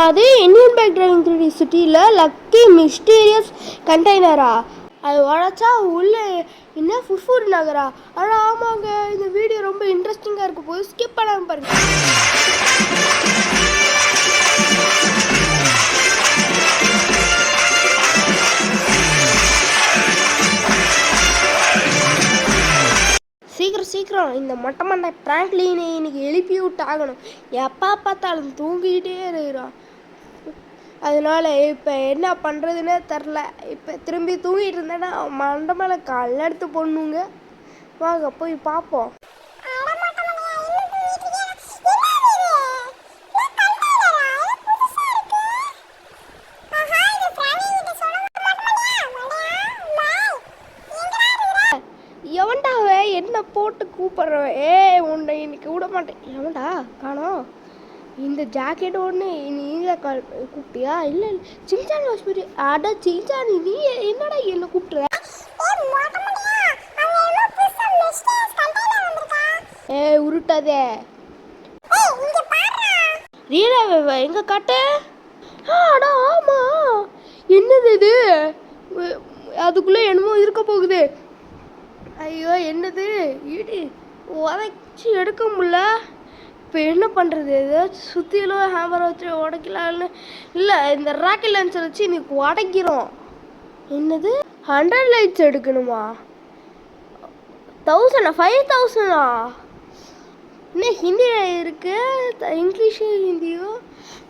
என்னது Indian bike driving 3D சிட்டியில் lucky mysterious கண்டெய்னரா? அது உடச்சா உள்ளே என்ன ஃபுட்ஃபுட் நகரா? ஆனால் ஆமாங்க, இந்த வீடியோ ரொம்ப இன்ட்ரெஸ்டிங்காக இருக்க போது ஸ்கிப் பண்ணாமல் பாருங்க. சீக்கிரம் இந்த மொட்டை மண்டை பிராங்க்லினை இன்னைக்கு எழுப்பி விட்டு ஆகணும். எப்போ பார்த்தாலும் தூங்கிக்கிட்டே இருக்கிறான். அதனால இப்போ என்ன பண்ணுறதுன்னே தெரில. இப்போ திரும்பி தூங்கிட்டு இருந்தேன்னா மண்டை மேலே காலில் எடுத்து போடணுங்க. வாங்க போய் பார்ப்போம். எவன்டாவ என்ன போட்டு கூப்பிட்றவன்? உன்னை இன்னைக்கு விட மாட்டேன். எவன்டா காணோம்? இந்த ஜாக்கெட் ஒன்று நீல கூப்பிட்டியா? இல்லை சிங்சான் வாஷ்பரி. அட சிங்சான், நீ என்னடா என்ன கூப்பிட்ற? உருட்டாதே. ரீலாவே எங்க காட்டு? அடா ஆமா, என்னது இது? அதுக்குள்ளே என்னமோ இருக்க போகுது. ஐயோ என்னது இடி உதச்சி எடுக்க முடியல. இப்போ என்ன பண்ணுறது? ஏதாச்சும் சுற்றிலும் ஹேமரை வச்சு உடைக்கலான்னு. இல்லை, இந்த ராக்கெட் லான்ச்சர் வச்சு இன்னைக்கு உடைக்கிறோம். என்னது 100 லைட்ஸ் எடுக்கணுமா? 1000 5000? இன்னும் ஹிந்தியில் இருக்குது, இங்கிலீஷும் ஹிந்தியும்.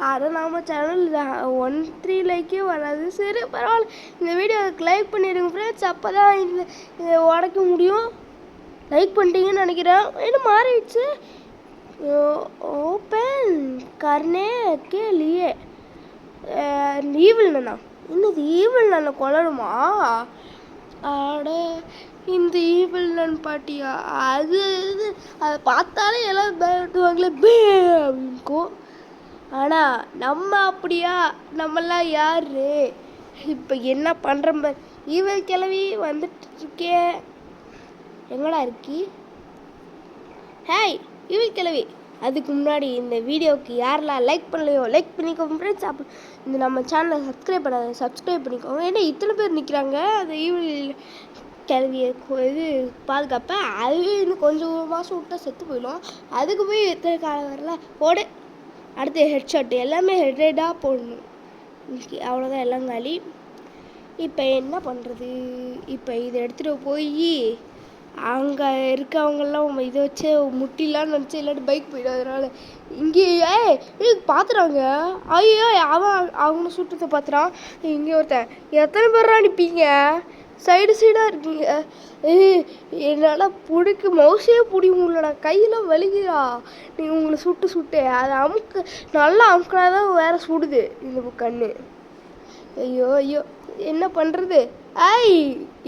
அதை நாம் சேனல் 1-3 லைக்கே வராது. சரி பரவாயில்ல, இந்த வீடியோவுக்கு லைக் பண்ணிடுங்க ஃப்ரெண்ட்ஸ். அப்போ தான் இதை உடைக்க முடியும். லைக் பண்ணிட்டீங்கன்னு நினைக்கிறேன். என்ன மாறிடுச்சு? ஓப்பன் கர்னே கே லியே ஈவில் நன்னா. இன்னது ஈவில் நன்னை கொல்லணுமா? ஆட இந்த ஈவில் நன் பாட்டியா? அது அதை பார்த்தாலே எல்லாம் பயட்டுவாங்களே பே அப்படின்க்கும். ஆனால் நம்ம அப்படியா? நம்மளாம் யாரு? இப்போ என்ன பண்ணுற? ஈவில் கிளவி வந்துட்டு இருக்கே. எங்கடா இருக்கி? ஹேய் ஈவில் கிளவி. அதுக்கு முன்னாடி இந்த வீடியோவுக்கு யாரெல்லாம் லைக் பண்ணலையோ லைக் பண்ணிக்கோங்க ஃப்ரெண்ட்ஸ். அப்போ இந்த நம்ம சேனலை சப்ஸ்கிரைப் பண்ணிக்கோங்க. ஏன்னா இத்தனை பேர் நிற்கிறாங்க அந்த ஈவில் கிளவியை இது பாதுகாப்ப. அதுவே இன்னும் கொஞ்சம் மாதம் விட்டால் செத்து போயிடும். அதுக்கு போய் எத்தனை காலம் வரல போடு. அடுத்து ஹெட்ஷாட் எல்லாமே ஹெட்டாக போடணும். அவ்வளோதான், எல்லாம் காலி. இப்போ என்ன பண்ணுறது? இப்போ இதை எடுத்துகிட்டு போய் அங்கே இருக்கவங்கெல்லாம் இதை வச்சு முட்டிலான்னு நினச்சி இல்லாட்டி பைக் போயிடும். அதனால இங்கேயே பார்த்துறாங்க. ஐயோ அவனை சுட்டத்தை பார்த்துறான். இங்கே ஒருத்தன் எத்தனை பேரா நிற்பீங்க? சைடாக இருக்கீங்க. என்னால் பிடிக்க மவுசே பிடிக்க முடியலடா. கையெல்லாம் வலிக்குதா? நீங்கள் உங்களை சுட்டு அதை நல்லா அமுக்கினாதான் வேறு சுடுது இந்த கண்ணு. ஐயோ என்ன பண்ணுறது?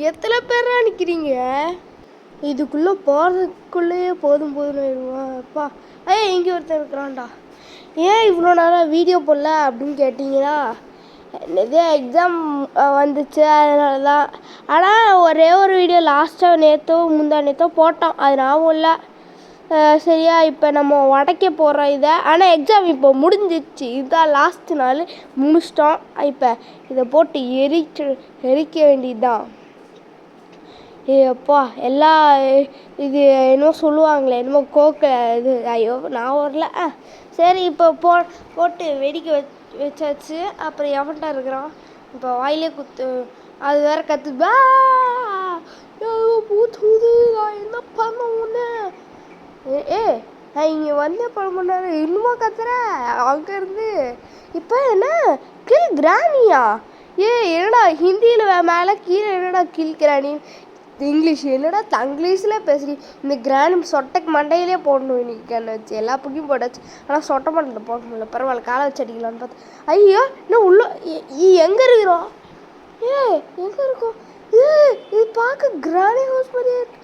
எத்தனை பேரா நிற்கிறீங்க? இதுக்குள்ளே போகிறதுக்குள்ளேயே போதும்னு அப்பா. இங்கே ஒருத்தர் இருக்கிறான்டா. ஏன் இவ்வளோ நேரம் வீடியோ போடல அப்படின்னு கேட்டிங்கன்னா, நிறைய எக்ஸாம் வந்துச்சு அதனால தான். ஆனால் ஒரே ஒரு வீடியோ லாஸ்ட்டாக முந்தா நேற்றோ போட்டோம், அது ஞாபகம் இல்லை சரியா. இப்போ நம்ம உடைக்க போகிறோம் இதை. ஆனால் எக்ஸாம் இப்போ முடிஞ்சிச்சு. இதுதான் லாஸ்ட் நாள், முடிச்சிட்டோம். இப்போ இதை போட்டு எரிக்க வேண்டியது தான். அப்பா எல்லாம் இது என்னமோ சொல்லுவாங்களே, என்னமோ கோக்க இது. ஐயோ நான் வரல. சரி இப்போ போட்டு வெடிக்க வச்சாச்சு. அப்புறம் எவன்ட்டா இருக்கிறான்? இப்போ வாயிலே குத்து. அது வேற கத்து. பூத்துது, நான் என்ன பண்ண ஒன்று? நான் இங்கே வந்து படம் பண்ணாரு இன்னுமா கத்துற அங்கேருந்து. இப்போ என்ன கில் கிரானியா? என்னடா ஹிந்தியில் மேலே கீழே என்னடா கில் கிரானி? இங்கிலீஷ் என்னடா தங்கிலீஷில் பேசுறீ? இந்த கிரானி சொட்டைக்கு மண்டையிலே போடணும். இன்னைக்கு கண்ணை வச்சு எல்லா புக்கையும் போட்டாச்சு. ஆனால் சொட்டை மண்டையில் போட முடியல. பரவாயில்ல, காலை வச்சு அடிக்கலான்னு பார்த்து. ஐயோ இன்னும் உள்ள எங்கே இருக்கிறோம்? எங்கே இருக்கோம்? இது பார்க்க கிரானி ஹவுஸ் மாதிரியே இருக்கு.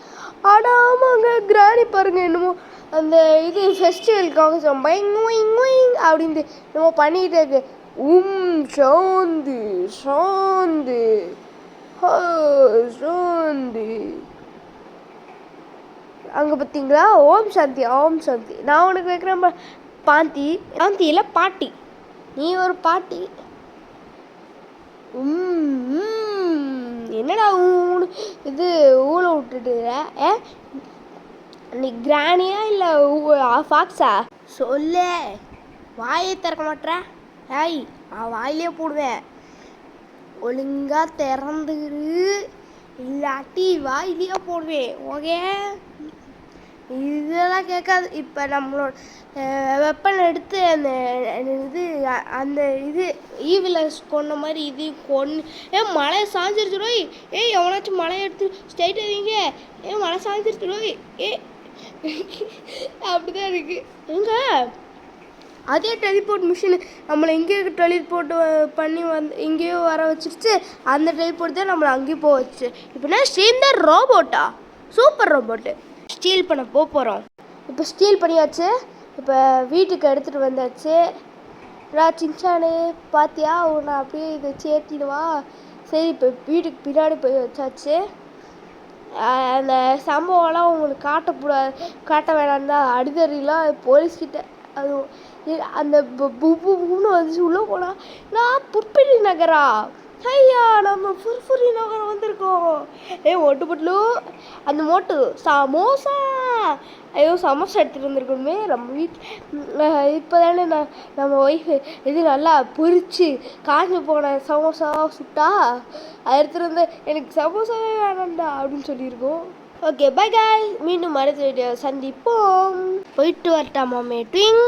ஆடாமாங்க கிரானி பாருங்க. என்னமோ அந்த இது ஃபெஸ்டிவலுக்காக அப்படின்னு என்னமோ பண்ணிக்கிட்டே இருக்கு. சாந்தி சாந்தி சாந்தி. அங்கே பார்த்தீங்களா? ஓம் சாந்தி ஓம் சாந்தி. நான் உனக்கு வைக்கிறேன் பாந்தி. சாந்தியில் பாட்டி. நீ ஒரு பாட்டி. என்னடா இது ஊழ விட்டுட்டு நீ கிராணியா இல்லை ஃபாக்ஸா? சொல்லு. வாயை திறக்க மாட்டேற? ஏய், நான் வாயிலே போடுவேன். ஒழுங்கா திறந்துரு, இல்லாட்டி வாயிலே போடுவேன். ஓகே, இதெல்லாம் கேட்காது. இப்போ நம்மளோட வெப்பன் எடுத்து அந்த இது ஈவிலஸ் கொன்ன மாதிரி இது கொன்று மழையை சாஞ்சிருச்சுடோய். எவனாச்சும் மழையை எடுத்து ஸ்ட்ரைட்டாக வைங்க. மழை சாஞ்சிருச்சுடோய். அப்படிதான் இருக்கு. எங்க அதே டெலிபோர்ட் மிஷின் நம்மளை எங்கேயோ டெலிபோர்ட் பண்ணி எங்கேயோ வர வச்சிருச்சு. அந்த டெலிபோர்ட் தான் நம்மளை அங்கேயும் போக வச்சு. இப்போனா ஸ்ரீந்தர் ரோபோட்டா, சூப்பர் ரோபோட்டு. ஸ்டீல் பண்ண போகிறோம். இப்போ ஸ்டீல் பண்ணியாச்சு. இப்போ வீட்டுக்கு எடுத்துகிட்டு வந்தாச்சு. சின்சானே பார்த்தியா, உன்னை அப்படியே இதை சேர்த்திடுவா. சரி, இப்போ வீட்டுக்கு பின்னாடி போய் வச்சாச்சு. அந்த சம்பவம்லாம் உங்களுக்கு காட்ட வேணாம் தான் அடிதறிலாம் போலீஸ்கிட்ட. அதுவும் அந்த புன்னு வந்துச்சு. உள்ளே போனால் நான் புற்பெரி நகரா? ஐயா, நம்ம புர்புரி நகரம் வந்திருக்கோம். மொட்டு அந்த மோட்டு சமோசா. ஐயோ, சமோசா எடுத்துகிட்டு வந்திருக்கோமே நம்ம வீட்டில். இப்போ தானே நம்ம ஒய்ஃபு இது நல்லா பொரிச்சு காஞ்சி போன சமோசா சுட்டா அதை எடுத்துகிட்டு வந்து எனக்கு சமோசாவே வேணாம்டா அப்படின்னு சொல்லியிருக்கோம். ஓகே, பை காய். மீண்டும் அடுத்த வீடியோ சந்திப்போம். போயிட்டு வரட்டாமாமே ட்விங்.